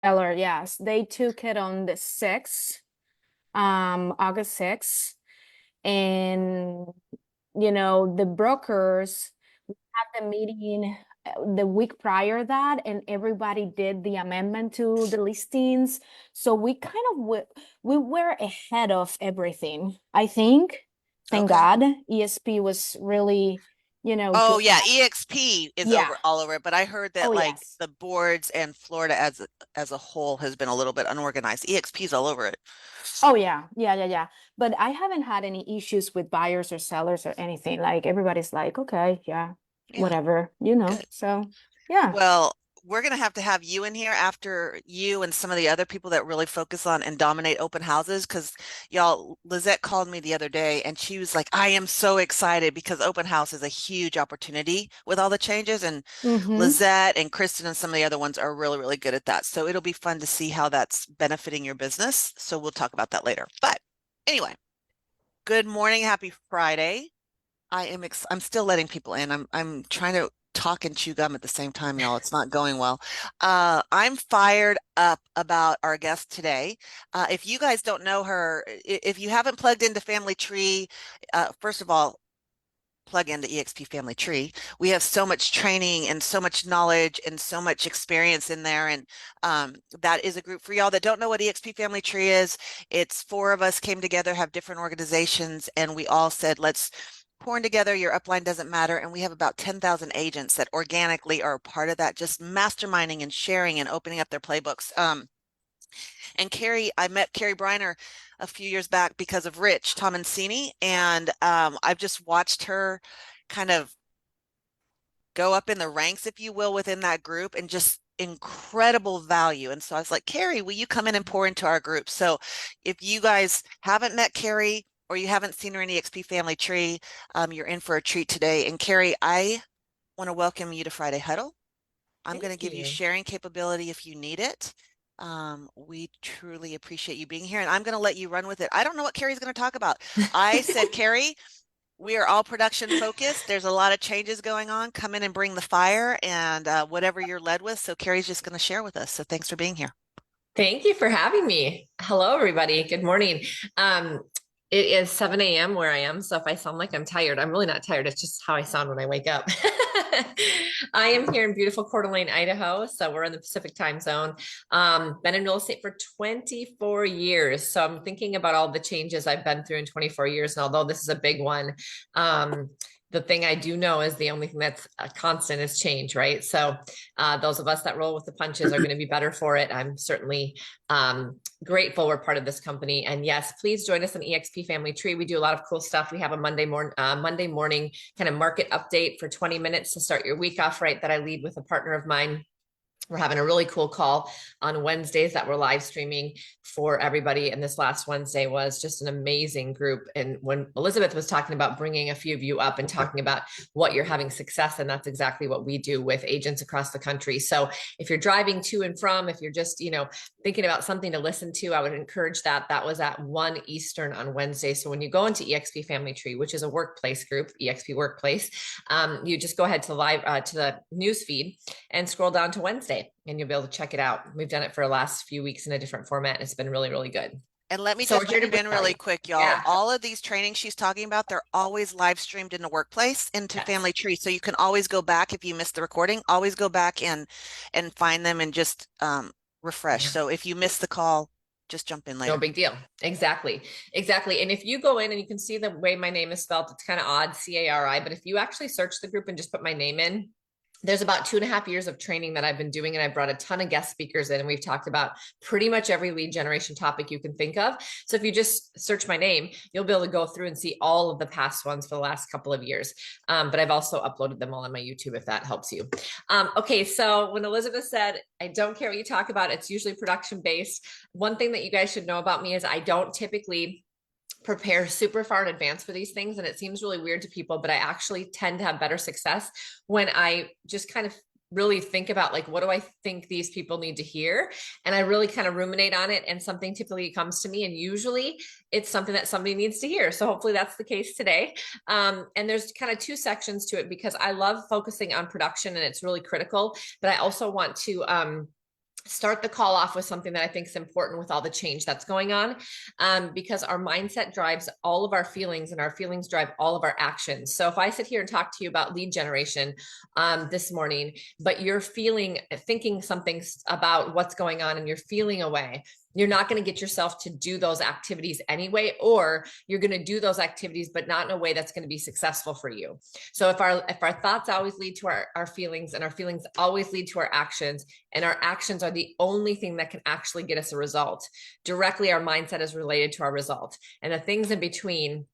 Eller, yes, they took it on the 6th, August 6th. And, the brokers had the meeting the week prior that, and everybody did the amendment to the listings. So we kind of we were ahead of everything, I think. Thank Okay. God. ESP was really, Oh doing yeah, that. EXP is Yeah. over all over it, but I heard that Oh, like yes. the boards and Florida as a whole has been a little bit unorganized. EXP's all over it. Oh, yeah. Yeah, yeah, yeah. But I haven't had any issues with buyers or sellers or anything. Like everybody's like, okay, yeah, Yeah, whatever, good. So, yeah. Well, we're going to have you in here after you and some of the other people that really focus on and dominate open houses. Because y'all, Lizette called me the other day and she was like, I am so excited because open house is a huge opportunity with all the changes. And Mm-hmm. Lizette and Kristen and some of the other ones are really, really good at that. So it'll be fun to see how that's benefiting your business. So we'll talk about that later. But anyway, good morning. Happy Friday. I'm still letting people in. I'm trying to talk and chew gum at the same time, y'all. It's not going well. I'm fired up about our guest today. If you guys don't know her, if you haven't plugged into Family Tree, first of all, plug into EXP Family Tree. We have so much training and so much knowledge and so much experience in there. And that is a group for y'all that don't know what EXP Family Tree is. It's four of us came together, have different organizations, and we all said, let's pouring together, your upline doesn't matter. And we have about 10,000 agents that organically are a part of that, just masterminding and sharing and opening up their playbooks. And Carrie, I met Carrie Briner a few years back because of Rich Tomancini, and I've just watched her kind of go up in the ranks, if you will, within that group, and just incredible value. And so I was like, Carrie, will you come in and pour into our group? So if you guys haven't met Carrie or you haven't seen her in EXP Family Tree, you're in for a treat today. And Carrie, I want to welcome you to Friday Huddle. I'm going to Thank give you you. sharing capability if you need it. We truly appreciate you being here, and I'm going to let you run with it. I don't know what Carrie's going to talk about. I said, Carrie, we are all production focused. There's a lot of changes going on. Come in and bring the fire and whatever you're led with. So Carrie's just going to share with us. So thanks for being here. Thank you for having me. Hello, everybody. Good morning. Um, it is 7 a.m. where I am. So if I sound like I'm tired, I'm really not tired. It's just how I sound when I wake up. I am here in beautiful Coeur d'Alene, Idaho. So we're in the Pacific time zone. Been in real estate for 24 years. So I'm thinking about all the changes I've been through in 24 years. And although this is a big one, the thing I do know is the only thing that's a constant is change, right? So those of us that roll with the punches are going to be better for it. I'm certainly grateful we're part of this company. And yes, please join us on EXP Family Tree. We do a lot of cool stuff. We have a Monday morning kind of market update for 20 minutes to start your week off right that I lead with a partner of mine. We're having a really cool call on Wednesdays that we're live streaming for everybody. And this last Wednesday was just an amazing group. And when Elizabeth was talking about bringing a few of you up and talking about what you're having success in, that's exactly what we do with agents across the country. So if you're driving to and from, if you're just, thinking about something to listen to, I would encourage that. That was at 1 Eastern on Wednesday. So when you go into EXP Family Tree, which is a workplace group, EXP Workplace, you just go ahead to the news feed and scroll down to Wednesday and you'll be able to check it out. We've done it for the last few weeks in a different format. And it's been really, really good. And let me So we're just here to jump bring in really value. quick, y'all. Yeah. All of these trainings she's talking about, they're always live streamed in the workplace into Yes. Family Tree. So you can always go back if you missed the recording, always go back and find them and just refresh. Yeah. So if you missed the call, just jump in No later. big deal. Exactly. Exactly. And if you go in and you can see the way my name is spelled, it's kind of odd, Cari. But if you actually search the group and just put my name in, there's about 2.5 years of training that I've been doing, and I brought a ton of guest speakers in, and we've talked about pretty much every lead generation topic you can think of. So if you just search my name, you'll be able to go through and see all of the past ones for the last couple of years. But I've also uploaded them all on my YouTube if that helps you. Okay, so when Elizabeth said, I don't care what you talk about, it's usually production based. One thing that you guys should know about me is I don't typically prepare super far in advance for these things. And it seems really weird to people, but I actually tend to have better success when I just kind of really think about like, what do I think these people need to hear? And I really kind of ruminate on it. And something typically comes to me. And usually it's something that somebody needs to hear. So hopefully that's the case today. And there's kind of two sections to it because I love focusing on production and it's really critical, but I also want to, start the call off with something that I think is important with all the change that's going on, because our mindset drives all of our feelings and our feelings drive all of our actions. So if I sit here and talk to you about lead generation this morning, but you're thinking something about what's going on and you're feeling away, you're not going to get yourself to do those activities anyway, or you're going to do those activities, but not in a way that's going to be successful for you. So if our thoughts always lead to our feelings, and our feelings always lead to our actions, and our actions are the only thing that can actually get us a result, directly our mindset is related to our result. And the things in between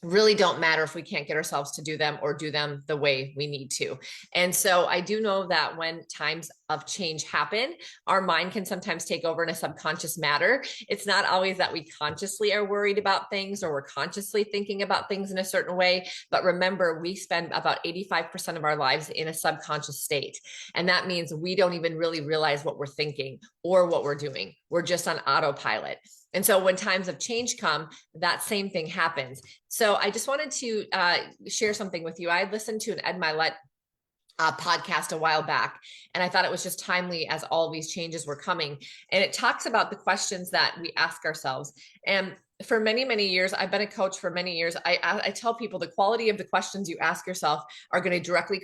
really don't matter if we can't get ourselves to do them or do them the way we need to. And so I do know that when times of change happen, our mind can sometimes take over in a subconscious matter. It's not always that we consciously are worried about things or we're consciously thinking about things in a certain way. But remember, we spend about 85% of our lives in a subconscious state. And that means we don't even really realize what we're thinking or what we're doing. We're just on autopilot. And so when times of change come, that same thing happens. So I just wanted to share something with you. I listened to an Ed Mylett podcast a while back, and I thought it was just timely as all these changes were coming. And it talks about the questions that we ask ourselves. And for many, many years, I've been a coach for many years. I tell people the quality of the questions you ask yourself are going to directly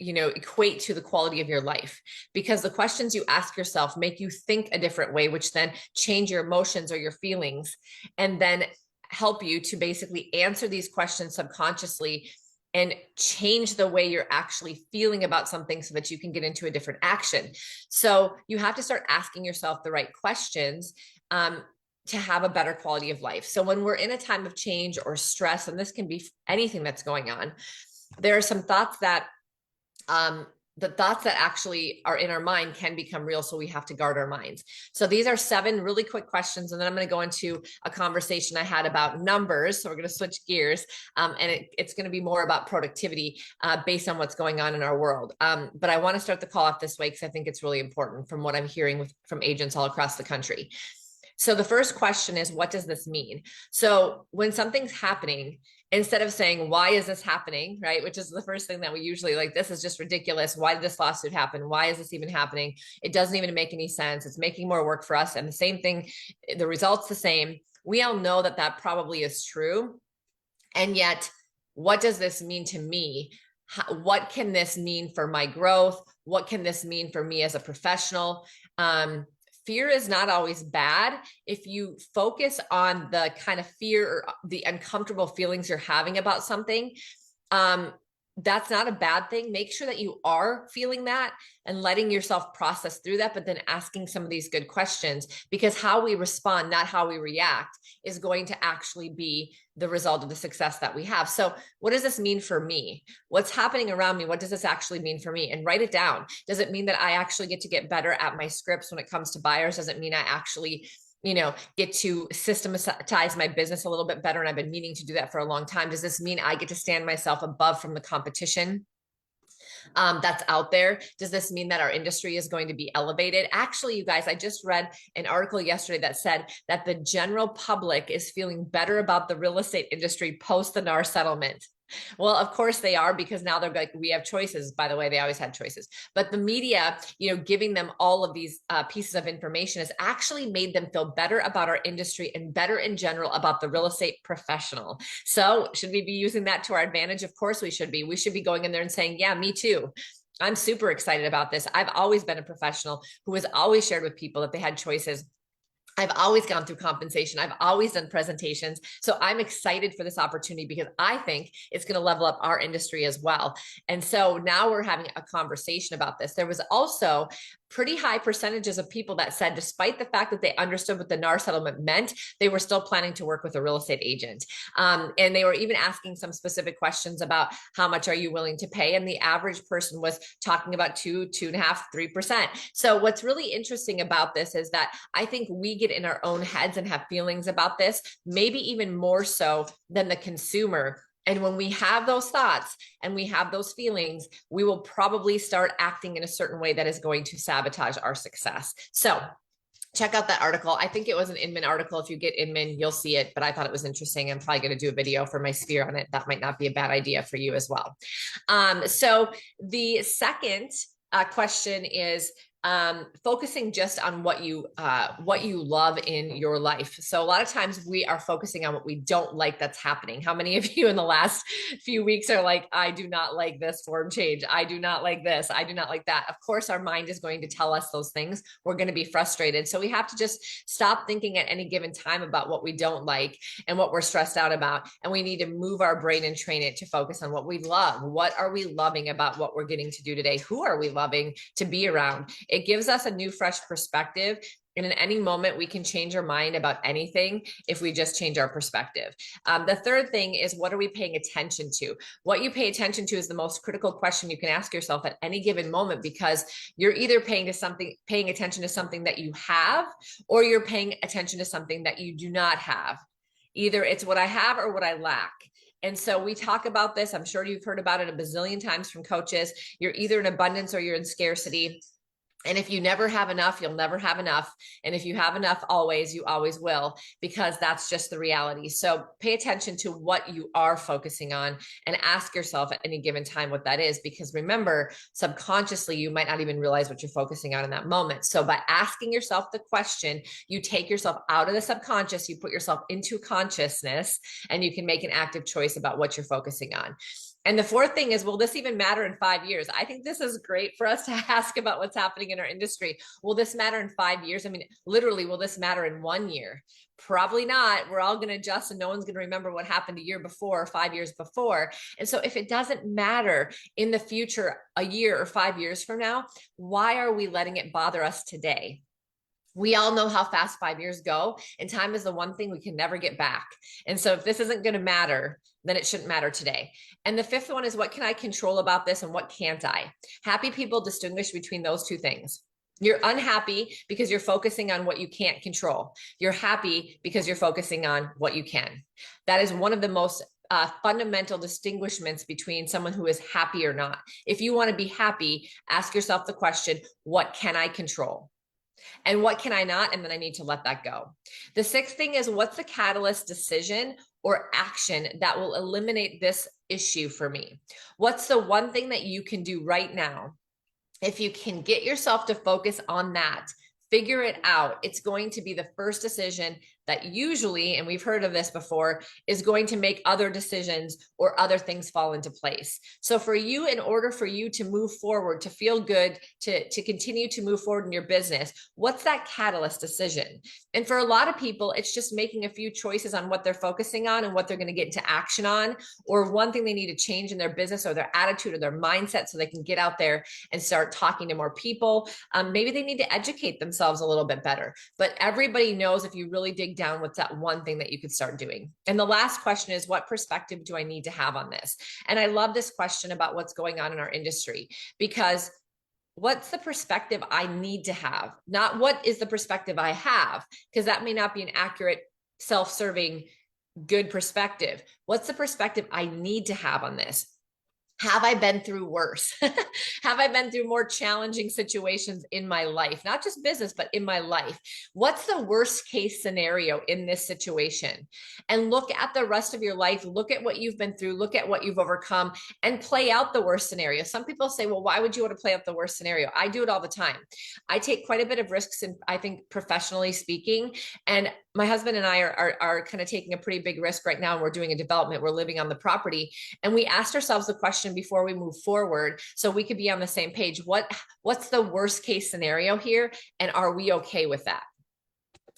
equate to the quality of your life, because the questions you ask yourself make you think a different way, which then change your emotions or your feelings, and then help you to basically answer these questions subconsciously and change the way you're actually feeling about something so that you can get into a different action. So you have to start asking yourself the right questions to have a better quality of life. So when we're in a time of change or stress, and this can be anything that's going on, there are some thoughts that the thoughts that actually are in our mind can become real. So we have to guard our minds. So these are 7 really quick questions. And then I'm going to go into a conversation I had about numbers. So we're going to switch gears. And it's going to be more about productivity based on what's going on in our world. But I want to start the call off this way because I think it's really important from what I'm hearing from agents all across the country. So the first question is, what does this mean? So when something's happening, instead of saying, why is this happening, right? Which is the first thing that we usually like, this is just ridiculous. Why did this lawsuit happen? Why is this even happening? It doesn't even make any sense. It's making more work for us. And the same thing, the result's the same. We all know that that probably is true. And yet, what does this mean to me? What can this mean for my growth? What can this mean for me as a professional? Fear is not always bad. If you focus on the kind of fear or the uncomfortable feelings you're having about something, that's not a bad thing. Make sure that you are feeling that and letting yourself process through that, but then asking some of these good questions, because how we respond, not how we react, is going to actually be the result of the success that we have. So what does this mean for me? What's happening around me? What does this actually mean for me? And write it down. Does it mean that I actually get better at my scripts when it comes to buyers? Does it mean I actually get to systematize my business a little bit better? And I've been meaning to do that for a long time. Does this mean I get to stand myself above from the competition that's out there? Does this mean that our industry is going to be elevated? Actually, you guys, I just read an article yesterday that said that the general public is feeling better about the real estate industry post the NAR settlement. Well, of course they are, because now they're like, we have choices. By the way, they always had choices, but the media, giving them all of these pieces of information has actually made them feel better about our industry and better in general about the real estate professional. So should we be using that to our advantage? Of course we should be. We should be going in there and saying, yeah, me too. I'm super excited about this. I've always been a professional who has always shared with people that they had choices. I've always gone through compensation. I've always done presentations. So I'm excited for this opportunity because I think it's going to level up our industry as well. And so now we're having a conversation about this. There was also pretty high percentages of people that said, despite the fact that they understood what the NAR settlement meant, they were still planning to work with a real estate agent. And they were even asking some specific questions about how much are you willing to pay? And the average person was talking about 2.5%, 3%. So what's really interesting about this is that I think we get in our own heads and have feelings about this, maybe even more so than the consumer. And when we have those thoughts and we have those feelings, we will probably start acting in a certain way that is going to sabotage our success. So check out that article. I think it was an Inman article. If you get Inman, you'll see it, but I thought it was interesting. I'm probably going to do a video for my sphere on it. That might not be a bad idea for you as well. So the second question is, focusing just on what you love in your life. So a lot of times we are focusing on what we don't like that's happening. How many of you in the last few weeks are like, I do not like this form change. I do not like this. I do not like that. Of course, our mind is going to tell us those things. We're going to be frustrated. So we have to just stop thinking at any given time about what we don't like and what we're stressed out about. And we need to move our brain and train it to focus on what we love. What are we loving about what we're getting to do today? Who are we loving to be around? It gives us a new, fresh perspective. And in any moment, we can change our mind about anything if we just change our perspective. The third thing is, what are we paying attention to? What you pay attention to is the most critical question you can ask yourself at any given moment, because you're either paying attention to something that you have, or you're paying attention to something that you do not have. Either it's what I have or what I lack. And so we talk about this. I'm sure you've heard about it a bazillion times from coaches. You're either in abundance or you're in scarcity. And if you never have enough, you'll never have enough. And if you have enough always, you always will, because that's just the reality. So pay attention to what you are focusing on and ask yourself at any given time what that is. Because remember, subconsciously, you might not even realize what you're focusing on in that moment. So by asking yourself the question, you take yourself out of the subconscious, you put yourself into consciousness, and you can make an active choice about what you're focusing on. And the fourth thing is, will this even matter in 5 years? I think this is great for us to ask about what's happening in our industry. Will this matter in 5 years? I mean, literally, will this matter in 1 year? Probably not. We're all going to adjust and no one's going to remember what happened a year before or 5 years before. And so if it doesn't matter in the future, a year or 5 years from now, why are we letting it bother us today? We all know how fast 5 years go, and time is the one thing we can never get back. And so if this isn't going to matter, then it shouldn't matter today. And the fifth one is, what can I control about this and what can't I? Happy people distinguish between those two things. You're unhappy because you're focusing on what you can't control. You're happy because you're focusing on what you can. That is one of the most fundamental distinguishments between someone who is happy or not. If you want to be happy, ask yourself the question, what can I control? And what can I not? And then I need to let that go. The sixth thing is, what's the catalyst decision or action that will eliminate this issue for me? What's the one thing that you can do right now? If you can get yourself to focus on that, figure it out, it's going to be the first decision that usually, and we've heard of this before, is going to make other decisions or other things fall into place. So for you, in order for you to move forward, to feel good, to continue to move forward in your business, what's that catalyst decision? And for a lot of people, it's just making a few choices on what they're focusing on and what they're going to get into action on, or one thing they need to change in their business or their attitude or their mindset so they can get out there and start talking to more people. Maybe they need to educate themselves a little bit better. But everybody knows, if you really dig down, what's that one thing that you could start doing? And the last question is, what perspective do I need to have on this? And I love this question about what's going on in our industry, because what's the perspective I need to have? Not what is the perspective I have, because that may not be an accurate, self-serving, good perspective. What's the perspective I need to have on this? Have I been through worse? Have I been through more challenging situations in my life? Not just business, but in my life. What's the worst case scenario in this situation? And look at the rest of your life. Look at what you've been through. Look at what you've overcome and play out the worst scenario. Some people say, well, why would you want to play out the worst scenario? I do it all the time. I take quite a bit of risks, and I think professionally speaking, and my husband and I are kind of taking a pretty big risk right now. And we're doing a development. We're living on the property. And we asked ourselves the question before we move forward, so we could be on the same page. What's the worst case scenario here? And are we okay with that?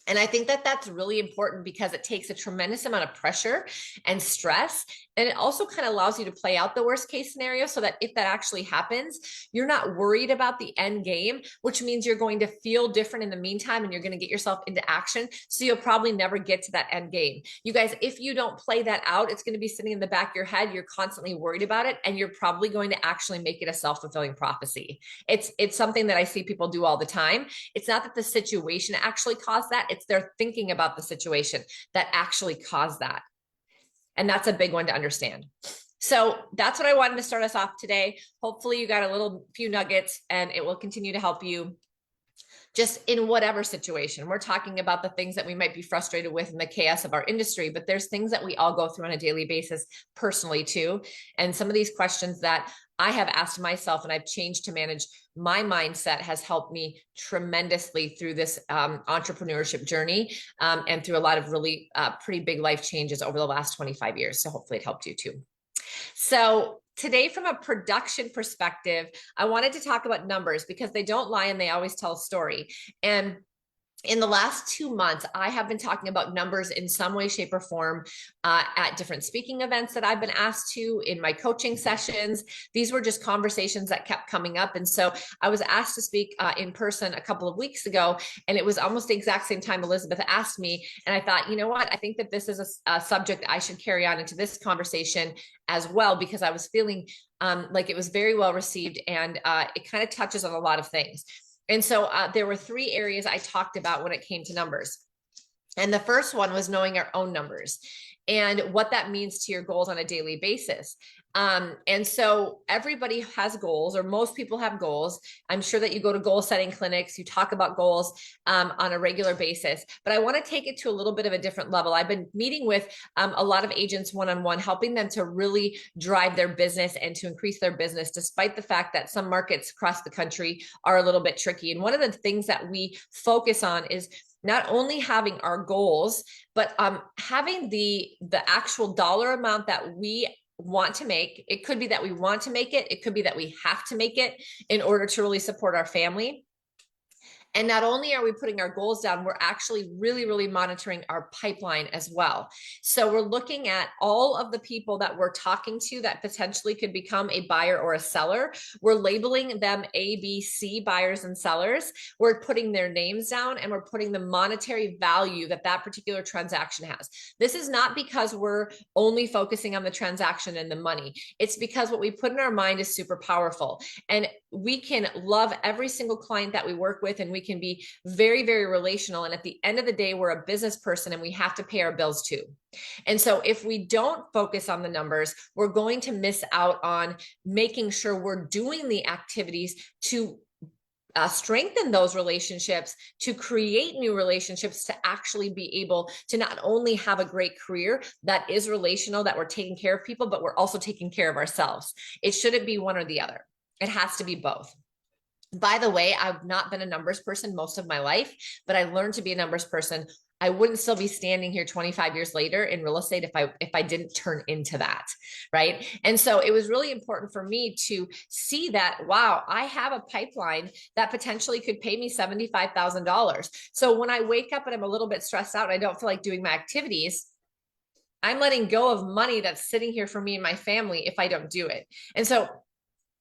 And I think that that's really important, because it takes a tremendous amount of pressure and stress. And it also kind of allows you to play out the worst case scenario, so that if that actually happens, you're not worried about the end game, which means you're going to feel different in the meantime, and you're going to get yourself into action. So you'll probably never get to that end game. You guys, if you don't play that out, it's going to be sitting in the back of your head. You're constantly worried about it, and you're probably going to actually make it a self-fulfilling prophecy. It's something that I see people do all the time. It's not that the situation actually caused that. It's their thinking about the situation that actually caused that. And that's a big one to understand. So that's what I wanted to start us off today. Hopefully you got a few nuggets, and it will continue to help you just in whatever situation. We're talking about the things that we might be frustrated with in the chaos of our industry, but there's things that we all go through on a daily basis personally too. And some of these questions that I have asked myself and I've changed to manage my mindset has helped me tremendously through this entrepreneurship journey and through a lot of really pretty big life changes over the last 25 years. So hopefully it helped you too. So today, from a production perspective, I wanted to talk about numbers because they don't lie and they always tell a story. And in the last 2 months, I have been talking about numbers in some way, shape, or form at different speaking events that I've been asked to, in my coaching sessions. These were just conversations that kept coming up. And so I was asked to speak in person a couple of weeks ago, and it was almost the exact same time Elizabeth asked me. And I thought, you know what? I think that this is a subject I should carry on into this conversation as well, because I was feeling like it was very well received, and it kind of touches on a lot of things. And so there were 3 areas I talked about when it came to numbers. And the first one was knowing our own numbers and what that means to your goals on a daily basis. And so everybody has goals, or most people have goals. I'm sure that you go to goal setting clinics, you talk about goals on a regular basis, but I want to take it to a little bit of a different level. I've been meeting with a lot of agents one-on-one, helping them to really drive their business and to increase their business, despite the fact that some markets across the country are a little bit tricky. And one of the things that we focus on is not only having our goals, but having the actual dollar amount that we want to make. It could be that we want to make it. It could be that we have to make it in order to really support our family. And not only are we putting our goals down, we're actually really, really monitoring our pipeline as well. So we're looking at all of the people that we're talking to that potentially could become a buyer or a seller. We're labeling them A, B, C buyers and sellers. We're putting their names down, and we're putting the monetary value that that particular transaction has. This is not because we're only focusing on the transaction and the money. It's because what we put in our mind is super powerful. And we can love every single client that we work with, and we can be very, very relational. And at the end of the day, we're a business person and we have to pay our bills too. And so if we don't focus on the numbers, we're going to miss out on making sure we're doing the activities to strengthen those relationships, to create new relationships, to actually be able to not only have a great career that is relational, that we're taking care of people, but we're also taking care of ourselves. It shouldn't be one or the other. It has to be both. By the way, I've not been a numbers person most of my life, but I learned to be a numbers person. I wouldn't still be standing here 25 years later in real estate if I didn't turn into that, right? And so it was really important for me to see that, wow, I have a pipeline that potentially could pay me $75,000. So when I wake up and I'm a little bit stressed out and I don't feel like doing my activities, I'm letting go of money that's sitting here for me and my family if I don't do it. And so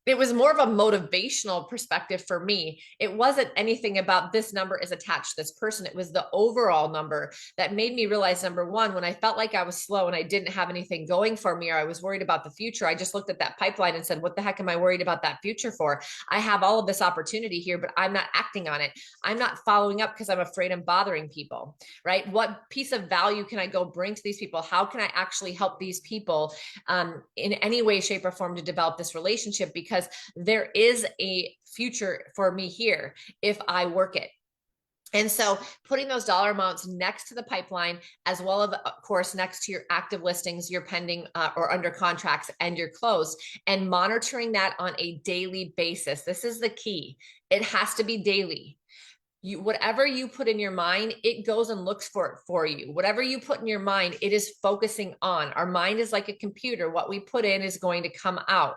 it was more of a motivational perspective for me. It wasn't anything about this number is attached to this person. It was the overall number that made me realize, number one, when I felt like I was slow and I didn't have anything going for me, or I was worried about the future, I just looked at that pipeline and said, what the heck am I worried about that future for? I have all of this opportunity here, but I'm not acting on it. I'm not following up because I'm afraid I'm bothering people, right? What piece of value can I go bring to these people? How can I actually help these people in any way, shape, or form to develop this relationship? Because there is a future for me here if I work it. And so putting those dollar amounts next to the pipeline, as well as, of course, next to your active listings, your pending or under contracts, and your closed, and monitoring that on a daily basis. This is the key. It has to be daily. Whatever you put in your mind, it goes and looks for it for you. Whatever you put in your mind, it is focusing on. Our mind is like a computer. What we put in is going to come out.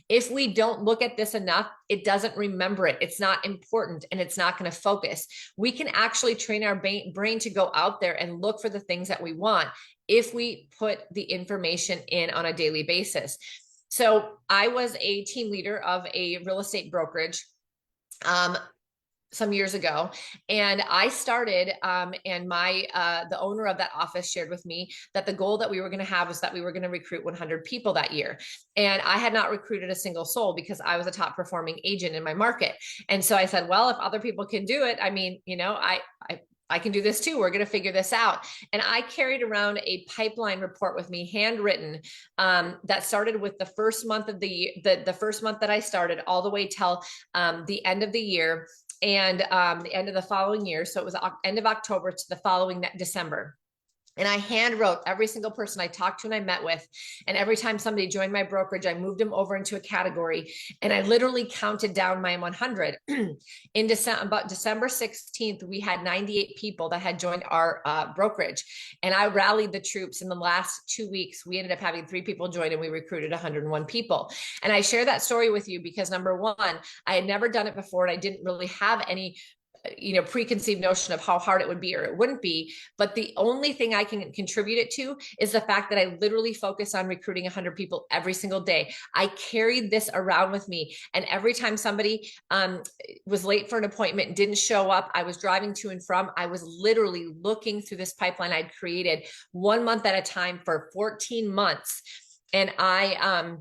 If we don't look at this enough, it doesn't remember it. It's not important, and it's not going to focus. We can actually train our brain to go out there and look for the things that we want if we put the information in on a daily basis. So I was a team leader of a real estate brokerage some years ago. And I started, and the owner of that office shared with me that the goal that we were going to have was that we were going to recruit 100 people that year. And I had not recruited a single soul because I was a top performing agent in my market. And so I said, well, if other people can do it, I mean, you know, I can do this too. We're going to figure this out. And I carried around a pipeline report with me, handwritten, that started with the first month of the first month that I started, all the way till the end of the year. and the end of the following year. So it was end of October to the following December. And I hand wrote every single person I talked to and I met with. And every time somebody joined my brokerage, I moved them over into a category. And I literally counted down my 100. In December, about December 16th, we had 98 people that had joined our brokerage. And I rallied the troops. In the last 2 weeks, we ended up having 3 people join and we recruited 101 people. And I share that story with you because number one, I had never done it before and I didn't really have any preconceived notion of how hard it would be or it wouldn't be. But the only thing I can contribute it to is the fact that I literally focus on recruiting 100 people every single day. I carried this around with me. And every time somebody was late for an appointment and didn't show up, I was driving to and from, I was literally looking through this pipeline I'd created 1 month at a time for 14 months. And I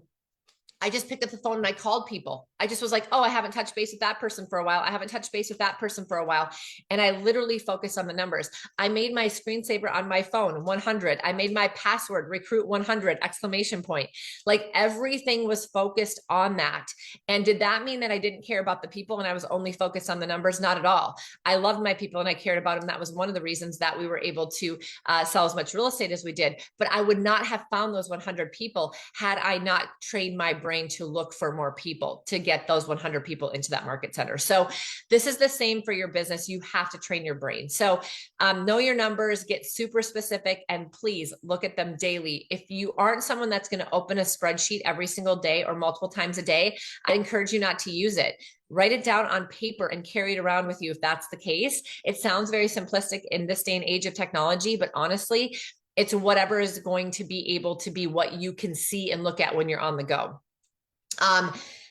just picked up the phone and I called people. I just was like, oh, I haven't touched base with that person for a while. I haven't touched base with that person for a while. And I literally focused on the numbers. I made my screensaver on my phone 100. I made my password recruit 100 exclamation point. Like everything was focused on that. And did that mean that I didn't care about the people and I was only focused on the numbers? Not at all. I loved my people and I cared about them. That was one of the reasons that we were able to sell as much real estate as we did. But I would not have found those 100 people had I not trained my brain to look for more people to get those 100 people into that market center. So this is the same for your business. You have to train your brain. So know your numbers, get super specific, and please look at them daily. If you aren't someone that's going to open a spreadsheet every single day or multiple times a day, I encourage you not to use it. Write it down on paper and carry it around with you if that's the case. It sounds very simplistic in this day and age of technology, but honestly, it's whatever is going to be able to be what you can see and look at when you're on the go.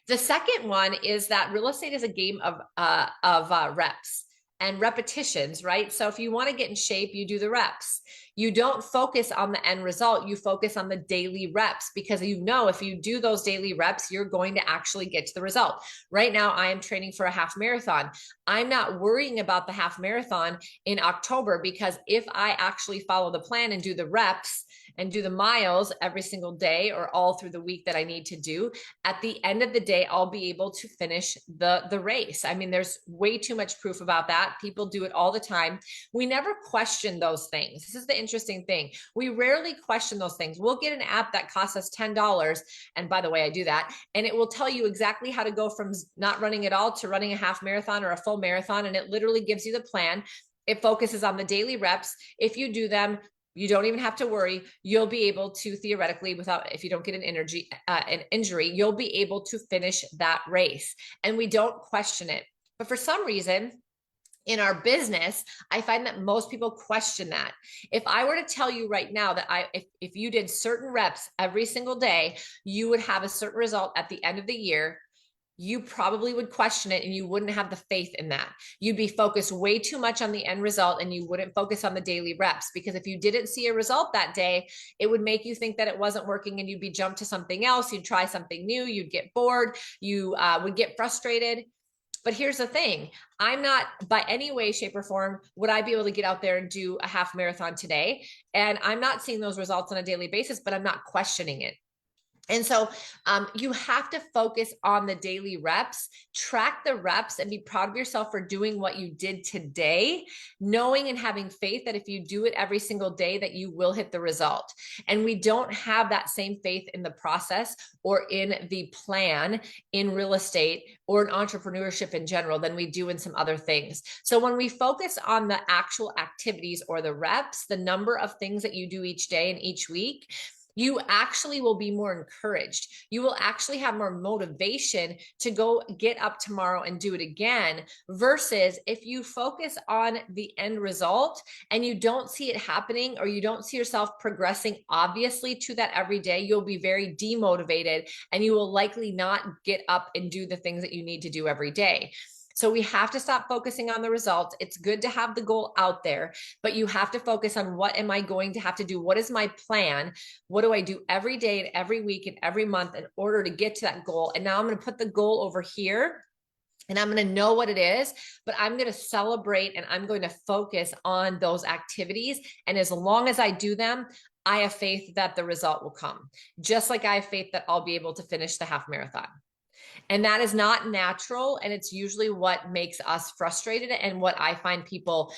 The second one is that real estate is a game of reps and repetitions, right? So if you want to get in shape, you do the reps. You don't focus on the end result. You focus on the daily reps because if you do those daily reps, you're going to actually get to the result. Right now, I am training for a half marathon. I'm not worrying about the half marathon in October because if I actually follow the plan and do the reps and do the miles every single day or all through the week that I need to do, at the end of the day, I'll be able to finish the race. I mean, there's way too much proof about that. People do it all the time. We never question those things. This is the interesting thing. We rarely question those things. We'll get an app that costs us $10. And by the way, I do that. And it will tell you exactly how to go from not running at all to running a half marathon or a full marathon. And it literally gives you the plan. It focuses on the daily reps. If you do them, you don't even have to worry. You'll be able to theoretically, if you don't get an injury, you'll be able to finish that race. And we don't question it. But for some reason, in our business, I find that most people question that. If I were to tell you right now that if you did certain reps every single day, you would have a certain result at the end of the year, you probably would question it and you wouldn't have the faith in that. You'd be focused way too much on the end result and you wouldn't focus on the daily reps, because if you didn't see a result that day, it would make you think that it wasn't working and you'd be jumped to something else. You'd try something new. You'd get bored. You would get frustrated. But here's the thing. I'm not by any way, shape, or form would I be able to get out there and do a half marathon today. And I'm not seeing those results on a daily basis, but I'm not questioning it. And so you have to focus on the daily reps, track the reps, and be proud of yourself for doing what you did today, knowing and having faith that if you do it every single day, that you will hit the result. And we don't have that same faith in the process or in the plan in real estate or in entrepreneurship in general than we do in some other things. So when we focus on the actual activities or the reps, the number of things that you do each day and each week, you actually will be more encouraged. You will actually have more motivation to go get up tomorrow and do it again, versus if you focus on the end result and you don't see it happening or you don't see yourself progressing obviously to that every day, you'll be very demotivated and you will likely not get up and do the things that you need to do every day. So we have to stop focusing on the results. It's good to have the goal out there, but you have to focus on what am I going to have to do? What is my plan? What do I do every day and every week and every month in order to get to that goal? And now I'm going to put the goal over here and I'm going to know what it is, but I'm going to celebrate and I'm going to focus on those activities. And as long as I do them, I have faith that the result will come, just like I have faith that I'll be able to finish the half marathon. And that is not natural. And it's usually what makes us frustrated and what I find people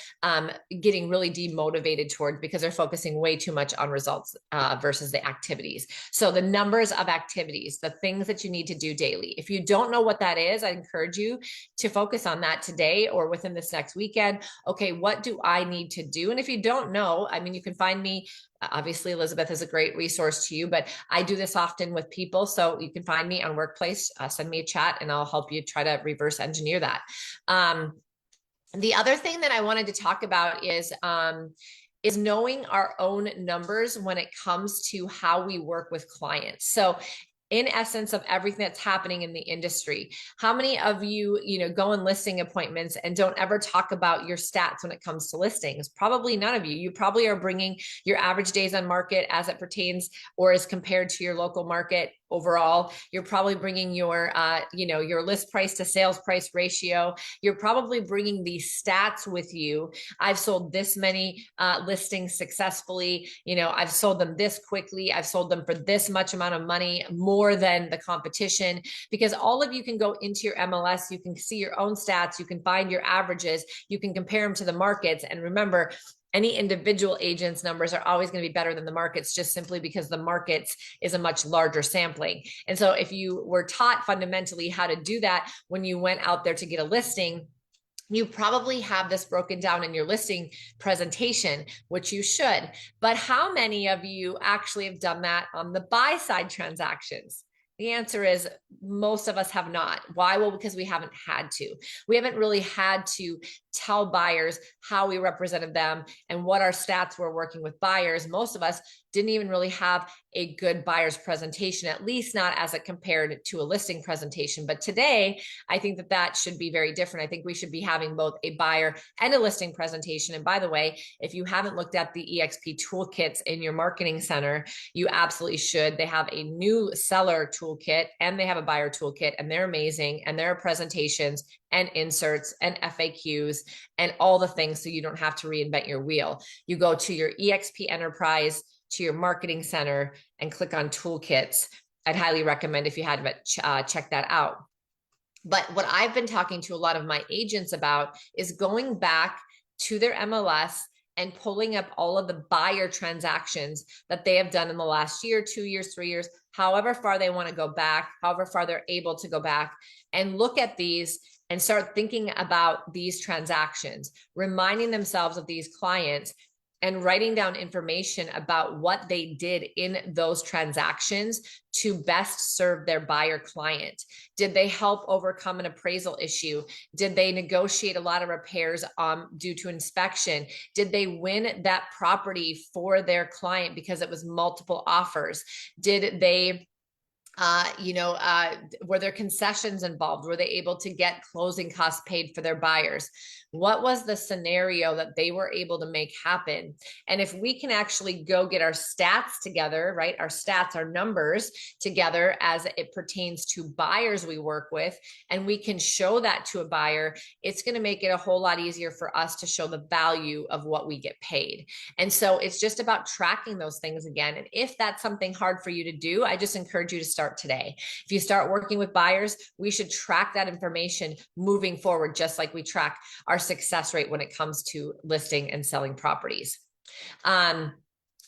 getting really demotivated towards because they're focusing way too much on results versus the activities. So the numbers of activities, the things that you need to do daily. If you don't know what that is, I encourage you to focus on that today or within this next weekend. Okay, what do I need to do? And if you don't know, I mean, you can find me. Obviously, Elizabeth is a great resource to you, but I do this often with people. So you can find me on Workplace, send me a chat and I'll help you try to reverse engineer that. The other thing that I wanted to talk about is knowing our own numbers when it comes to how we work with clients. So in essence of everything that's happening in the industry, how many of you, go on listing appointments and don't ever talk about your stats when it comes to listings? Probably none of you. You probably are bringing your average days on market as it pertains or is compared to your local market overall. You're probably bringing your, your list price to sales price ratio. You're probably bringing these stats with you. I've sold this many listings successfully. I've sold them this quickly. I've sold them for this much amount of money, more than the competition, because all of you can go into your MLS. You can see your own stats. You can find your averages. You can compare them to the markets. And remember, any individual agent's numbers are always going to be better than the markets, just simply because the markets is a much larger sampling. And so if you were taught fundamentally how to do that when you went out there to get a listing, you probably have this broken down in your listing presentation, which you should. But how many of you actually have done that on the buy side transactions? The answer is most of us have not. Why? Well, because we haven't had to. We haven't really had to tell buyers how we represented them and what our stats were working with buyers. Most of us didn't even really have a good buyer's presentation, at least not as it compared to a listing presentation. But today, I think that should be very different. I think we should be having both a buyer and a listing presentation. And by the way, if you haven't looked at the EXP toolkits in your marketing center, you absolutely should. They have a new seller toolkit and they have a buyer toolkit, and they're amazing. And there are presentations and inserts and FAQs and all the things, so you don't have to reinvent your wheel. You go to your EXP Enterprise, to your marketing center, and click on toolkits. I'd highly recommend, if you haven't, check that out. But what I've been talking to a lot of my agents about is going back to their MLS and pulling up all of the buyer transactions that they have done in the last year, 2 years, 3 years, however far they want to go back, however far they're able to go back, and look at these and start thinking about these transactions, reminding themselves of these clients, and writing down information about what they did in those transactions to best serve their buyer client. Did they help overcome an appraisal issue? Did they negotiate a lot of repairs due to inspection? Did they win that property for their client because it was multiple offers? Did they were there concessions involved? Were they able to get closing costs paid for their buyers? What was the scenario that they were able to make happen? And if we can actually go get our stats together, right? Our stats, our numbers together as it pertains to buyers we work with, and we can show that to a buyer, it's going to make it a whole lot easier for us to show the value of what we get paid. And so it's just about tracking those things again. And if that's something hard for you to do, I just encourage you to start today. If you start working with buyers, we should track that information moving forward, just like we track our success rate when it comes to listing and selling properties.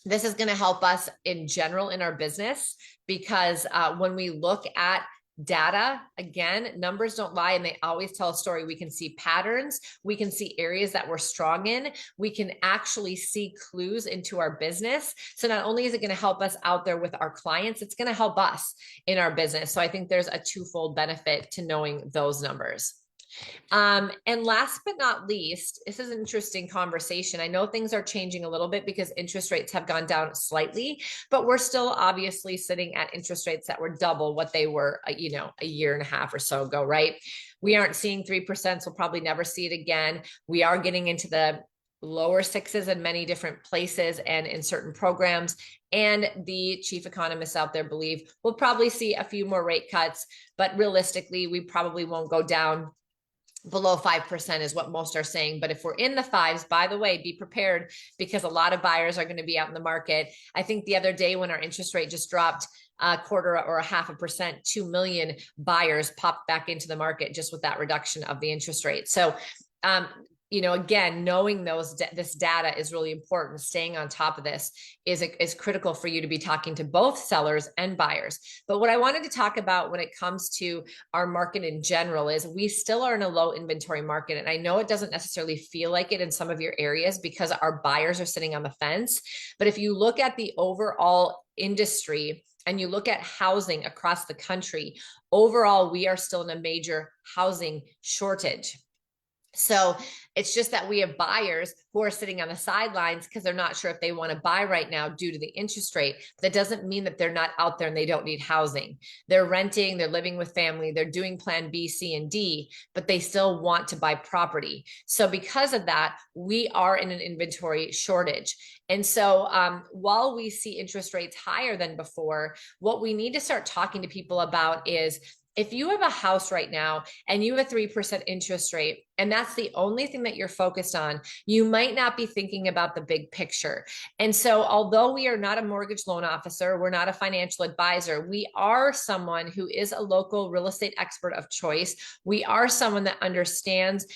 This is going to help us in general in our business, because when we look at data, again, numbers don't lie and they always tell a story. We can see patterns. We can see areas that we're strong in. We can actually see clues into our business. So not only is it going to help us out there with our clients, it's going to help us in our business. So I think there's a twofold benefit to knowing those numbers. And last but not least, this is an interesting conversation. I know things are changing a little bit because interest rates have gone down slightly, but we're still obviously sitting at interest rates that were double what they were, a year and a half or so ago, right? We aren't seeing 3%. So we'll probably never see it again. We are getting into the lower sixes in many different places and in certain programs. And the chief economists out there believe we'll probably see a few more rate cuts, but realistically, we probably won't go down below 5% is what most are saying. But if we're in the fives, by the way, be prepared, because a lot of buyers are going to be out in the market. I think the other day when our interest rate just dropped a quarter or a 0.5%, 2 million buyers popped back into the market just with that reduction of the interest rate. So, again, knowing this data is really important. Staying on top of this is critical for you to be talking to both sellers and buyers. But what I wanted to talk about when it comes to our market in general is we still are in a low inventory market. And I know it doesn't necessarily feel like it in some of your areas because our buyers are sitting on the fence. But if you look at the overall industry and you look at housing across the country, overall, we are still in a major housing shortage. So it's just that we have buyers who are sitting on the sidelines because they're not sure if they want to buy right now due to the interest rate. That doesn't mean that they're not out there and they don't need housing. They're renting, they're living with family, they're doing plan B, C, and D, but they still want to buy property. So because of that, we are in an inventory shortage. And so while we see interest rates higher than before, what we need to start talking to people about is, if you have a house right now and you have a 3% interest rate, and that's the only thing that you're focused on, you might not be thinking about the big picture. And so although we are not a mortgage loan officer, we're not a financial advisor, we are someone who is a local real estate expert of choice. We are someone that understands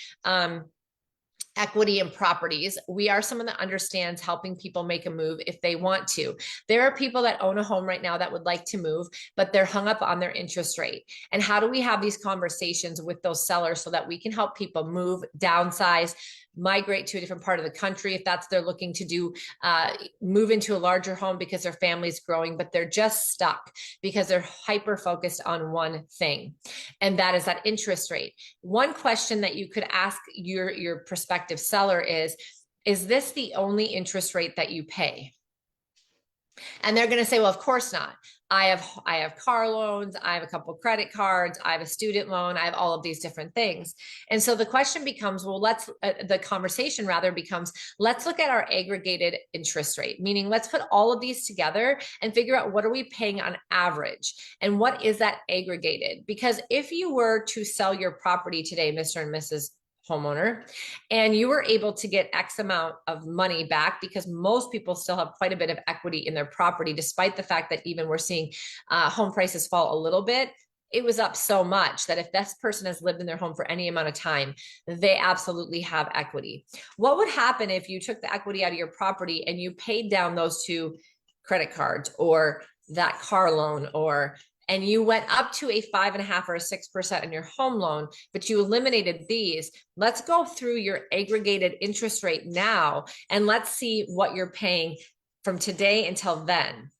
equity and properties. We are someone that understands helping people make a move if they want to. There are people that own a home right now that would like to move, but they're hung up on their interest rate. And how do we have these conversations with those sellers so that we can help people move, downsize, migrate to a different part of the country if that's they're looking to do, move into a larger home because their family's growing, but they're just stuck because they're hyper focused on one thing, and that is that interest rate. One question that you could ask your prospective seller is this the only interest rate that you pay? And they're going to say, well, of course not. I have car loans. I have a couple of credit cards. I have a student loan. I have all of these different things. And so the question becomes, well, the conversation rather becomes, let's look at our aggregated interest rate, meaning let's put all of these together and figure out what are we paying on average and what is that aggregated? Because if you were to sell your property today, Mr. and Mrs. homeowner, and you were able to get X amount of money back, because most people still have quite a bit of equity in their property, despite the fact that even we're seeing home prices fall a little bit. It was up so much that if this person has lived in their home for any amount of time, they absolutely have equity. What would happen if you took the equity out of your property and you paid down those two credit cards or that car loan, and you went up to a 5.5 or a 6% in your home loan, but you eliminated these? Let's go through your aggregated interest rate now, and let's see what you're paying from today until then.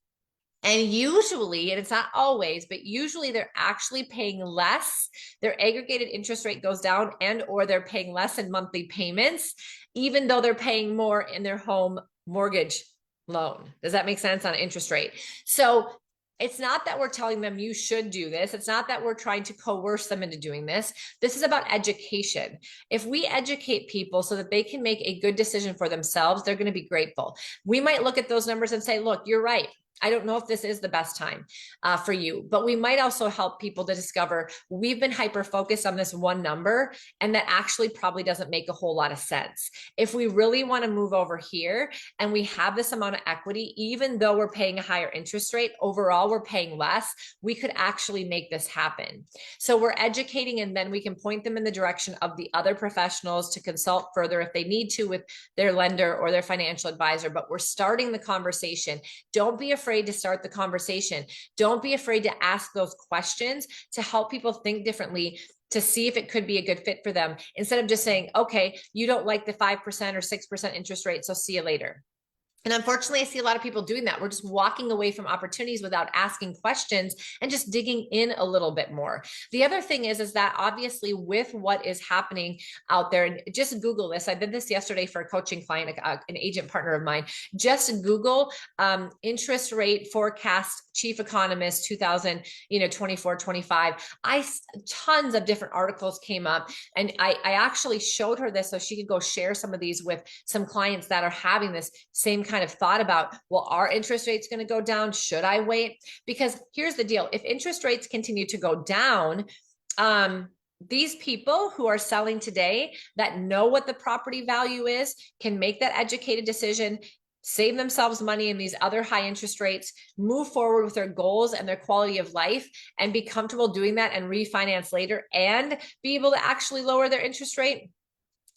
And usually, and it's not always, but usually they're actually paying less. Their aggregated interest rate goes down, and or they're paying less in monthly payments, even though they're paying more in their home mortgage loan. Does that make sense on interest rate? So it's not that we're telling them you should do this. It's not that we're trying to coerce them into doing this. This is about education. If we educate people so that they can make a good decision for themselves, they're going to be grateful. We might look at those numbers and say, look, you're right. I don't know if this is the best time for you, but we might also help people to discover we've been hyper focused on this one number, and that actually probably doesn't make a whole lot of sense. If we really want to move over here and we have this amount of equity, even though we're paying a higher interest rate, overall we're paying less, we could actually make this happen. So we're educating, and then we can point them in the direction of the other professionals to consult further if they need to with their lender or their financial advisor. But we're starting the conversation. Don't be afraid to start the conversation. Don't be afraid to ask those questions to help people think differently, to see if it could be a good fit for them, instead of just saying, okay, you don't like the 5% or 6% interest rate, so see you later. And unfortunately, I see a lot of people doing that. We're just walking away from opportunities without asking questions and just digging in a little bit more. The other thing is that obviously with what is happening out there, and just Google this. I did this yesterday for a coaching client, an agent partner of mine. Just Google interest rate forecast chief economist 2024-25. Tons of different articles came up, and I actually showed her this so she could go share some of these with some clients that are having this same kind of thought about, well, are interest rates going to go down? Should I wait? Because here's the deal. If interest rates continue to go down, these people who are selling today that know what the property value is can make that educated decision, save themselves money in these other high interest rates, move forward with their goals and their quality of life, and be comfortable doing that and refinance later and be able to actually lower their interest rate.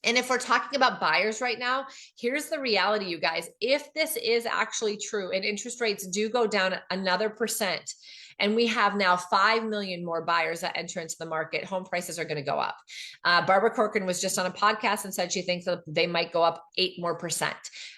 And if we're talking about buyers right now, here's the reality, you guys. If this is actually true and interest rates do go down another percent, and we have now 5 million more buyers that enter into the market, home prices are going to go up. Barbara Corcoran was just on a podcast and said she thinks that they might go up 8 more percent.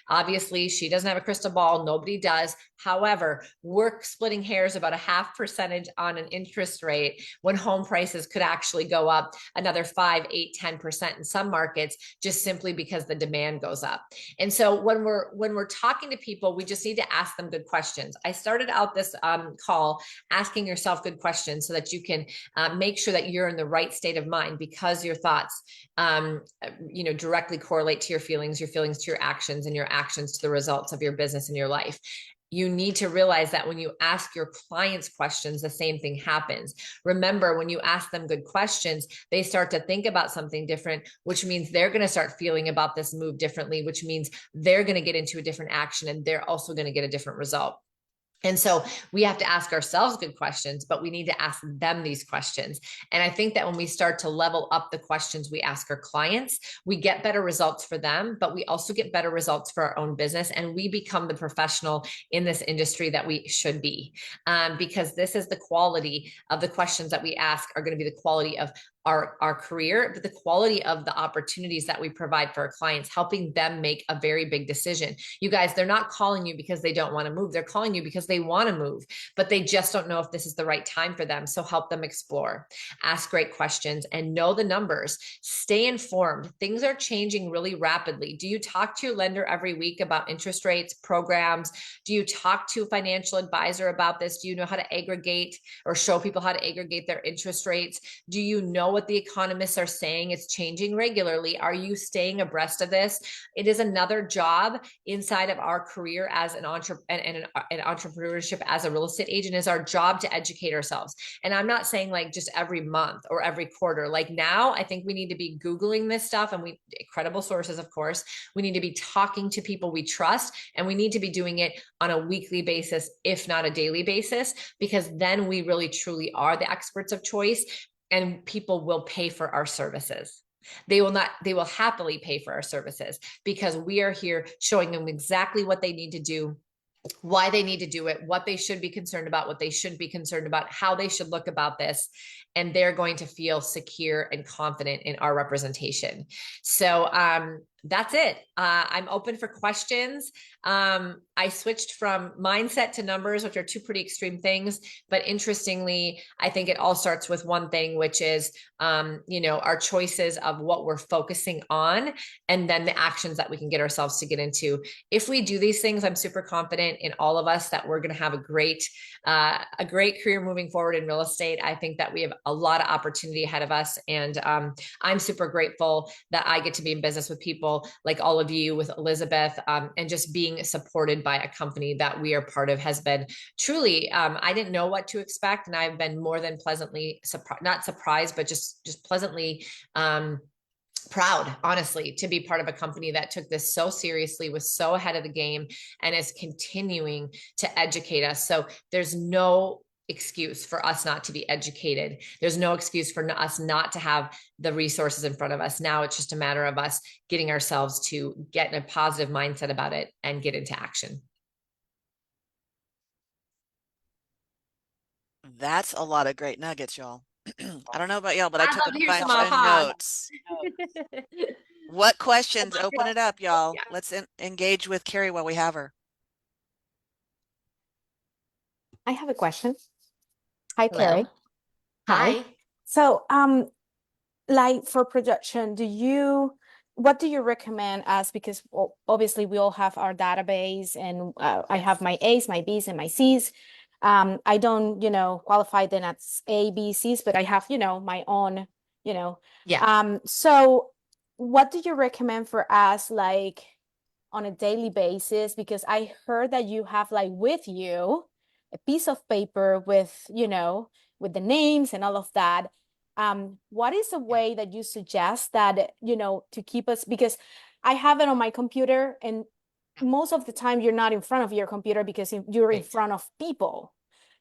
Obviously, she doesn't have a crystal ball. Nobody does. However, we're splitting hairs about a 0.5% on an interest rate when home prices could actually go up another 5, 8, 10% in some markets, just simply because the demand goes up. And so when we're talking to people, we just need to ask them good questions. I started out this call asking yourself good questions so that you can make sure that you're in the right state of mind, because your thoughts directly correlate to your feelings to your actions, and your actions to the results of your business and your life. You need to realize that when you ask your clients questions, the same thing happens. Remember, when you ask them good questions, they start to think about something different, which means they're going to start feeling about this move differently, which means they're going to get into a different action, and they're also going to get a different result. And so we have to ask ourselves good questions, but we need to ask them these questions. And I think that when we start to level up the questions we ask our clients, we get better results for them, but we also get better results for our own business. And we become the professional in this industry that we should be, because this is the quality of the questions that we ask are going to be the quality of our career, but the quality of the opportunities that we provide for our clients, helping them make a very big decision. You guys, they're not calling you because they don't want to move. They're calling you because they want to move, but they just don't know if this is the right time for them. So help them explore, ask great questions, and know the numbers. Stay informed. Things are changing really rapidly. Do you talk to your lender every week about interest rates, programs? Do you talk to a financial advisor about this? Do you know how to aggregate or show people how to aggregate their interest rates? Do you know what the economists are saying? It's changing regularly. Are you staying abreast of this? It is another job inside of our career as an entrepreneurship as a real estate agent, is our job to educate ourselves. And I'm not saying like just every month or every quarter. Like now, I think we need to be Googling this stuff, and credible sources, of course. We need to be talking to people we trust, and we need to be doing it on a weekly basis, if not a daily basis, because then we really truly are the experts of choice, and people will pay for our services. They will happily pay for our services, because we are here showing them exactly what they need to do, why they need to do it, what they should be concerned about, what they shouldn't be concerned about, how they should look about this. And they're going to feel secure and confident in our representation. So that's it. I'm open for questions. I switched from mindset to numbers, which are two pretty extreme things. But interestingly, I think it all starts with one thing, which is, our choices of what we're focusing on, and then the actions that we can get ourselves to get into. If we do these things, I'm super confident in all of us that we're going to have a great career moving forward in real estate. I think that we have a lot of opportunity ahead of us. And I'm super grateful that I get to be in business with people like all of you, with Elizabeth, and just being supported by a company that we are part of has been truly, I didn't know what to expect. And I've been more than pleasantly not surprised, but just pleasantly proud, honestly, to be part of a company that took this so seriously, was so ahead of the game, and is continuing to educate us. So there's no excuse for us not to be educated. There's no excuse for us not to have the resources in front of us. Now it's just a matter of us getting ourselves to get in a positive mindset about it and get into action. That's a lot of great nuggets, y'all. I don't know about y'all, but I I'd took love a to hear some bunch of ahas. notes. What questions? Open it up, y'all. Yeah. Let's engage with Carrie while we have her. I have a question. Hi, Hello. Carrie. Hi. So, like for production, what do you recommend us? Because obviously we all have our database, and I have my A's, my B's, and my C's. I don't, qualify them as A, B, C's, but I have, my own, Yeah. So what do you recommend for us, like on a daily basis? Because I heard that you have like with you a piece of paper with, with the names and all of that. what is a way that you suggest that, you know, to keep us, because I have it on my computer and most of the time you're not in front of your computer because you're in Right. front of people.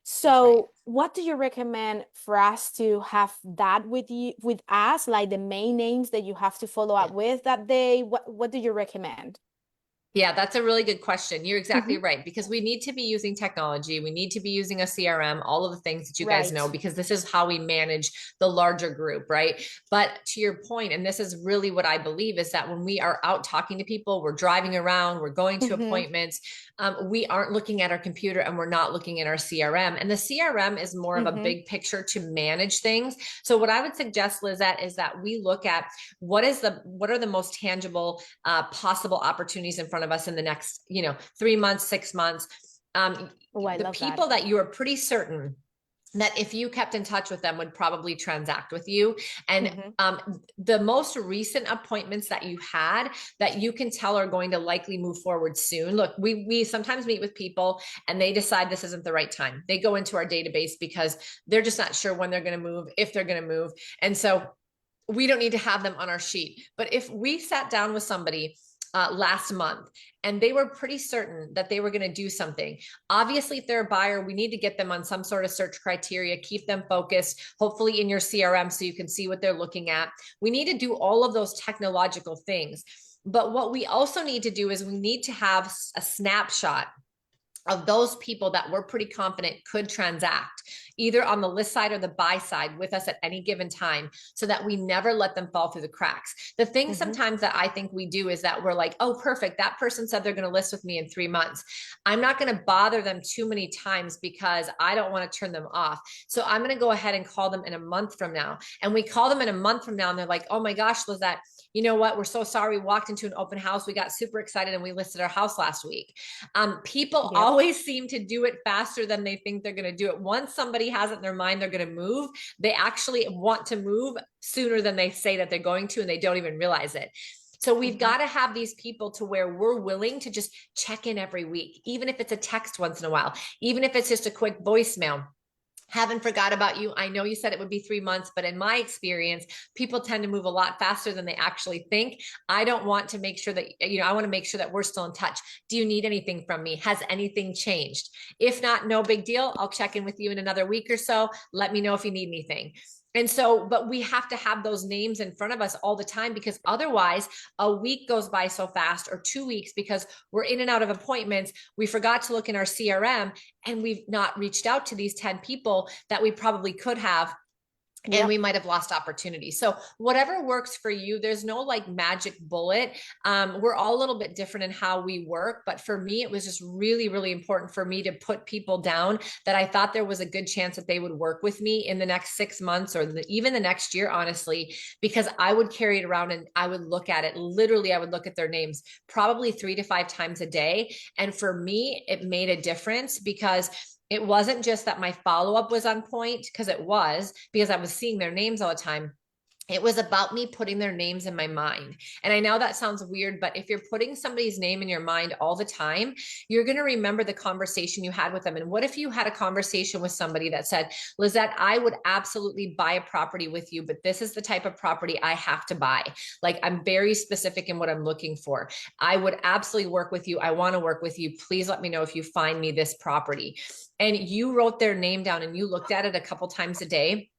That's right. So what do you recommend for us to have that with you, with us, like the main names that you have to follow up with that day? What do you recommend? Yeah, that's a really good question. You're exactly Mhm. right, because we need to be using technology. We need to be using a CRM, all of the things that you guys know, Right. because this is how we manage the larger group, right? But to your point, and this is really what I believe, is that when we are out talking to people, we're driving around, we're going to Mhm. appointments, we aren't looking at our computer and we're not looking at our CRM. And the CRM is more of a Mhm. big picture to manage things. So what I would suggest, Lizette, is that we look at what are the most tangible possible opportunities in front of us in the next, 3 months, 6 months. Oh, I The love that. people that you are pretty certain that if you kept in touch with them would probably transact with you. And Mhm. the most recent appointments that you had that you can tell are going to likely move forward soon. Look, we sometimes meet with people and they decide this isn't the right time. They go into our database because they're just not sure when they're going to move, if they're going to move. And so we don't need to have them on our sheet. But if we sat down with somebody last month and they were pretty certain that they were going to do something, obviously, if they're a buyer, we need to get them on some sort of search criteria, keep them focused, hopefully in your CRM so you can see what they're looking at. We need to do all of those technological things. But what we also need to do is we need to have a snapshot of those people that we're pretty confident could transact either on the list side or the buy side with us at any given time, so that we never let them fall through the cracks. The thing Mhm. sometimes that I think we do is that we're like, oh, perfect, that person said they're going to list with me in 3 months. I'm not going to bother them too many times because I don't want to turn them off. So I'm going to go ahead and call them in a month from now. And we call them in a month from now and they're like, oh my gosh, Lizette, you know what? We're so sorry. We walked into an open house. We got super excited and we listed our house last week. People Yep. always seem to do it faster than they think they're going to do it. Once somebody has it in their mind they're going to move, they actually want to move sooner than they say that they're going to, and they don't even realize it. So we've Mhm. got to have these people to where we're willing to just check in every week, even if it's a text once in a while, even if it's just a quick voicemail. Haven't forgot about you. I know you said it would be 3 months, but in my experience, people tend to move a lot faster than they actually think. I don't want to make sure that, I want to make sure that we're still in touch. Do you need anything from me? Has anything changed? If not, no big deal. I'll check in with you in another week or so. Let me know if you need anything. And so, but we have to have those names in front of us all the time, because otherwise a week goes by so fast, or 2 weeks, because we're in and out of appointments. We forgot to look in our CRM and we've not reached out to these 10 people that we probably could have, and Yep. we might have lost opportunity. So whatever works for you, there's no like magic bullet. We're all a little bit different in how we work, but for me, it was just really, really important for me to put people down that I thought there was a good chance that they would work with me in the next 6 months, or even the next year, honestly, because I would carry it around and I would look at it. Literally, I would look at their names probably 3 to 5 times a day. And for me, it made a difference, because it wasn't just that my follow-up was on point, because it was, because I was seeing their names all the time. It was about me putting their names in my mind. And I know that sounds weird, but if you're putting somebody's name in your mind all the time, you're going to remember the conversation you had with them. And what if you had a conversation with somebody that said, Lizette, I would absolutely buy a property with you, but this is the type of property I have to buy. Like, I'm very specific in what I'm looking for. I would absolutely work with you. I want to work with you. Please let me know if you find me this property. And you wrote their name down and you looked at it a couple times a day.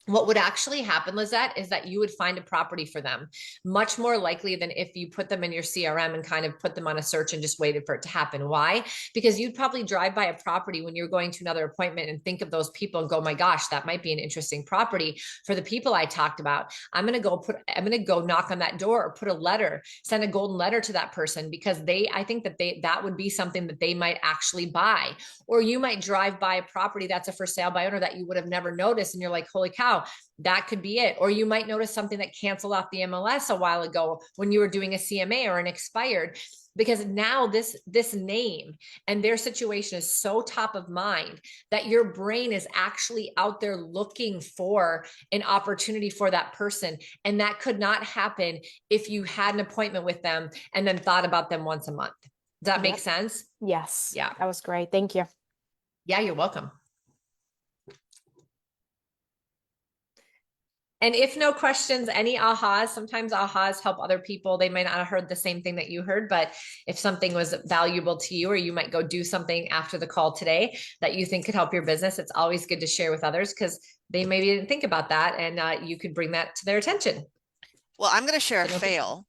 What would actually happen, Lizette, is that you would find a property for them much more likely than if you put them in your CRM and kind of put them on a search and just waited for it to happen. Why? Because you'd probably drive by a property when you're going to another appointment and think of those people and go, my gosh, that might be an interesting property for the people I talked about. I'm going to go knock on that door, or put a letter, send a golden letter to that person, because I think that would be something that they might actually buy. Or you might drive by a property that's a for sale by owner that you would have never noticed. And you're like, holy cow, that could be it. Or you might notice something that canceled off the MLS a while ago when you were doing a CMA or an expired, because now this name and their situation is so top of mind that your brain is actually out there looking for an opportunity for that person. And that could not happen if you had an appointment with them and then thought about them once a month. Does that make Yep. sense? Yes. Yeah. That was great. Thank you. Yeah, you're welcome. And if no questions, any ahas, sometimes ahas help other people. They might not have heard the same thing that you heard, but if something was valuable to you, or you might go do something after the call today that you think could help your business, it's always good to share with others because they maybe didn't think about that, and you could bring that to their attention. Well, I'm going to share a So no- fail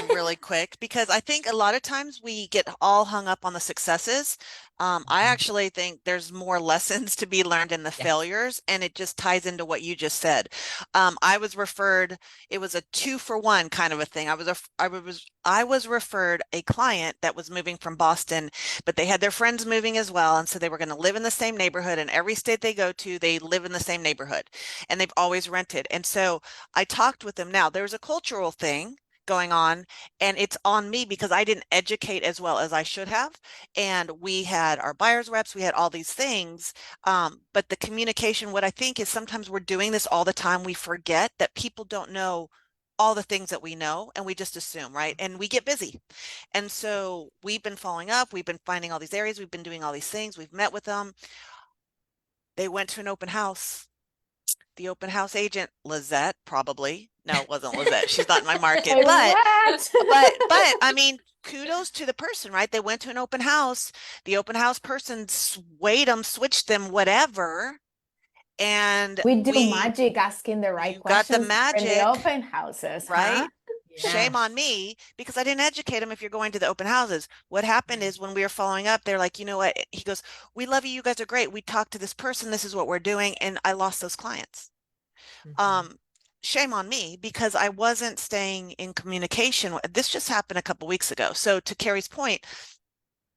really quick, because I think a lot of times we get all hung up on the successes. I actually think there's more lessons to be learned in the Yes. failures, and it just ties into what you just said. I was referred, it was a 2-for-1 kind of a thing. I was referred a client that was moving from Boston, but they had their friends moving as well, and so they were going to live in the same neighborhood. And every state they go to, they live in the same neighborhood, and they've always rented. And so I talked with them. Now there's a cultural thing going on, and it's on me because I didn't educate as well as I should have. And we had our buyers reps, we had all these things. But the communication, what I think is sometimes we're doing this all the time. We forget that people don't know all the things that we know, and we just assume, right? And we get busy. And so we've been following up, we've been finding all these areas, we've been doing all these things, we've met with them. They went to an open house. The open house agent, Lizette, probably. No, it wasn't Lizette. She's not in my market. Say But what? I mean, kudos to the person, right? They went to an open house. The open house person swayed them, switched them, whatever. And We do magic asking the right you got the questions in the magic, open houses, right? huh? Shame on me because I didn't educate them if you're going to the open houses. What happened is when we were following up, they're like, you know what? He goes, we love you. You guys are great. We talked to this person. This is what we're doing. And I lost those clients. Shame on me because I wasn't staying in communication. This just happened a couple weeks ago. So to Carrie's point,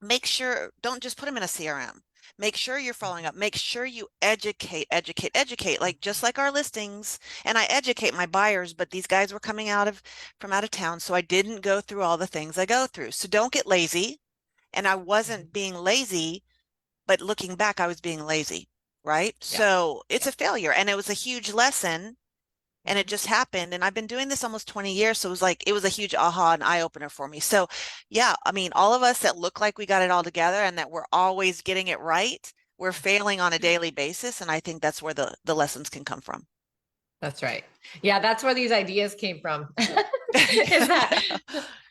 make sure, don't just put them in a CRM. Make sure you're following up. Make sure you educate, like just like our listings. And I educate my buyers, but these guys were coming from out of town. So I didn't go through all the things I go through. So don't get lazy. And I wasn't being lazy, but looking back, I was being lazy. Right. Yeah. So it's a failure, and it was a huge lesson, and it just happened. And I've been doing this almost 20 years. So it was a huge aha and eye opener for me. So yeah, I mean, all of us that look like we got it all together and that we're always getting it right, we're failing on a daily basis. And I think that's where the lessons can come from. That's right. Yeah, that's where these ideas came from. Is that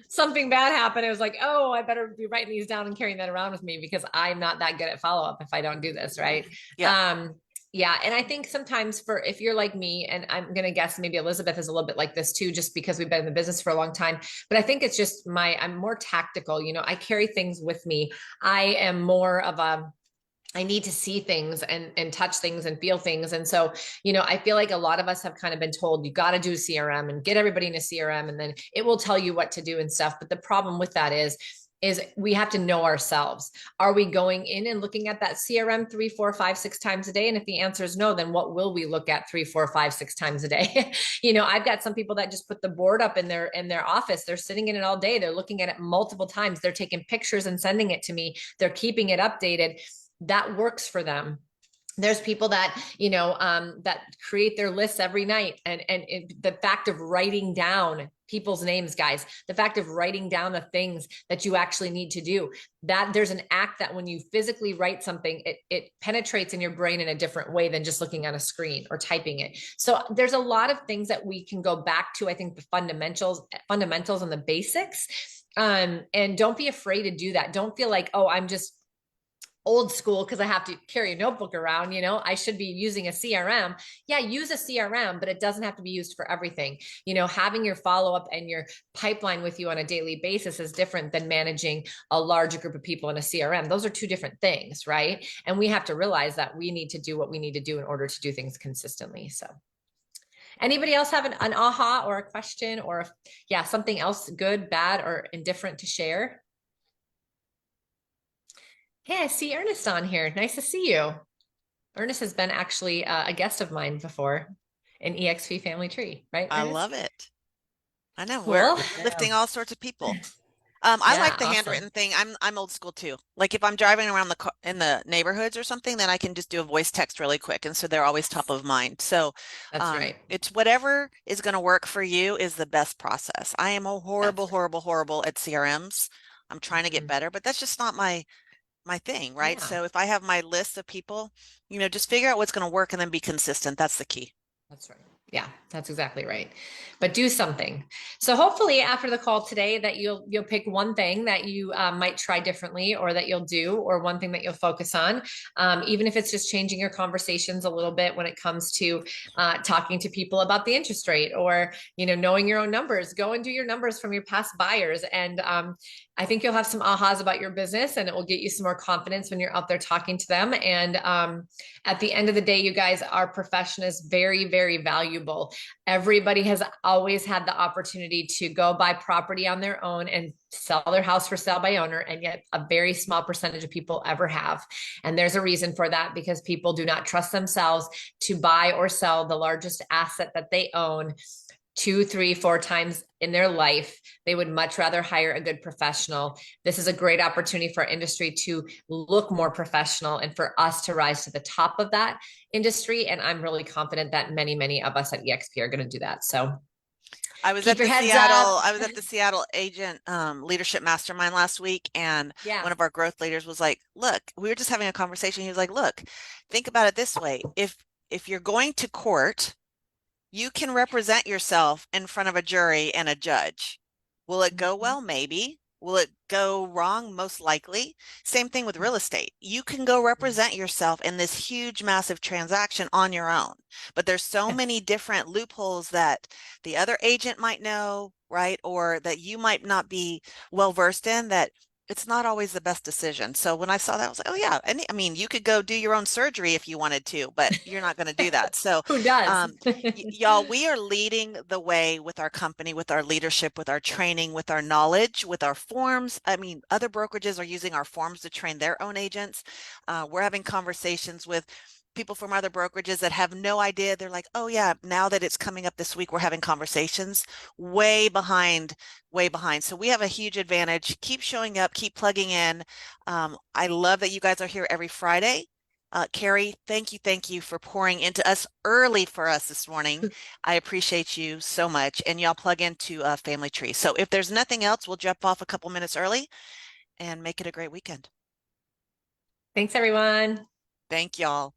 something bad happened? It was like, oh, I better be writing these down and carrying that around with me because I'm not that good at follow-up if I don't do this, right? Yeah. Yeah. And I think sometimes if you're like me, and I'm going to guess maybe Elizabeth is a little bit like this too, just because we've been in the business for a long time, but I think it's just I'm more tactical. I carry things with me. I am more of I need to see things and touch things and feel things. And so, I feel like a lot of us have kind of been told you got to do a CRM and get everybody in a CRM, and then it will tell you what to do and stuff. But the problem with that is we have to know ourselves. Are we going in and looking at that CRM 3, 4, 5, 6 times a day? And if the answer is no, then what will we look at 3, 4, 5, 6 times a day? I've got some people that just put the board up in their office. They're sitting in it all day. They're looking at it multiple times. They're taking pictures and sending it to me. They're keeping it updated. That works for them. There's people that, that create their lists every night. And the fact of writing down people's names, guys, the fact of writing down the things that you actually need to do, that there's an act that when you physically write something, it penetrates in your brain in a different way than just looking on a screen or typing it. So there's a lot of things that we can go back to. I think the fundamentals and the basics. And don't be afraid to do that. Don't feel like, oh, I'm just old school because I have to carry a notebook around, I should be using a CRM. Yeah, use a CRM, but it doesn't have to be used for everything. Having your follow-up and your pipeline with you on a daily basis is different than managing a large group of people in a CRM. Those are two different things, right? And we have to realize that we need to do what we need to do in order to do things consistently. So anybody else have an aha or a question or something else good, bad, or indifferent to share? Hey, I see Ernest on here. Nice to see you. Ernest has been actually a guest of mine before in EXP Family Tree, right? I Ernest? love it. I know. Cool. We're lifting all sorts of people. I like the awesome. handwritten thing. I'm old school too. Like if I'm driving around in the neighborhoods or something, then I can just do a voice text really quick. And so they're always top of mind. So That's right. It's whatever is going to work for you is the best process. I am a horrible at CRMs. I'm trying to get better, but that's just not my thing, right? Yeah. So if I have my list of people, just figure out what's going to work and then be consistent. That's the key. That's right. Yeah, that's exactly right. But do something. So hopefully after the call today that you'll pick one thing that you might try differently, or that you'll do, or one thing that you'll focus on, even if it's just changing your conversations a little bit when it comes to talking to people about the interest rate, or knowing your own numbers. Go and do your numbers from your past buyers, and I think you'll have some ahas about your business, and it will get you some more confidence when you're out there talking to them. And at the end of the day, you guys, our profession is very, very valuable. Everybody has always had the opportunity to go buy property on their own and sell their house for sale by owner, and yet a very small percentage of people ever have. And there's a reason for that, because people do not trust themselves to buy or sell the largest asset that they own 2, 3, 4 times in their life. They would much rather hire a good professional. This is a great opportunity for our industry to look more professional and for us to rise to the top of that industry. And I'm really confident that many, many of us at EXP are going to do that. So I was keep at your the heads Seattle, up. I was at the Seattle agent leadership mastermind last week, and Yeah. one of our growth leaders was like, look, we were just having a conversation. He was like, look, think about it this way. If you're going to court, you can represent yourself in front of a jury and a judge. Will it go well? Maybe. Will it go wrong? Most likely. Same thing with real estate. You can go represent yourself in this huge, massive transaction on your own, but there's so many different loopholes that the other agent might know, right? Or that you might not be well versed in, that it's not always the best decision. So when I saw that, I was like, oh yeah. And I mean, you could go do your own surgery if you wanted to, but you're not going to do that. So Who does? y'all, we are leading the way with our company, with our leadership, with our training, with our knowledge, with our forms. I mean, other brokerages are using our forms to train their own agents. We're having conversations with people from other brokerages that have no idea. They're like, oh yeah, now that it's coming up this week, we're having conversations. Way behind, way behind. So we have a huge advantage. Keep showing up, keep plugging in. I love that you guys are here every Friday. Carrie, thank you for pouring into us early for us this morning. I appreciate you so much. And y'all plug into Family Tree. So if there's nothing else, we'll jump off a couple minutes early and make it a great weekend. Thanks, everyone. Thank y'all.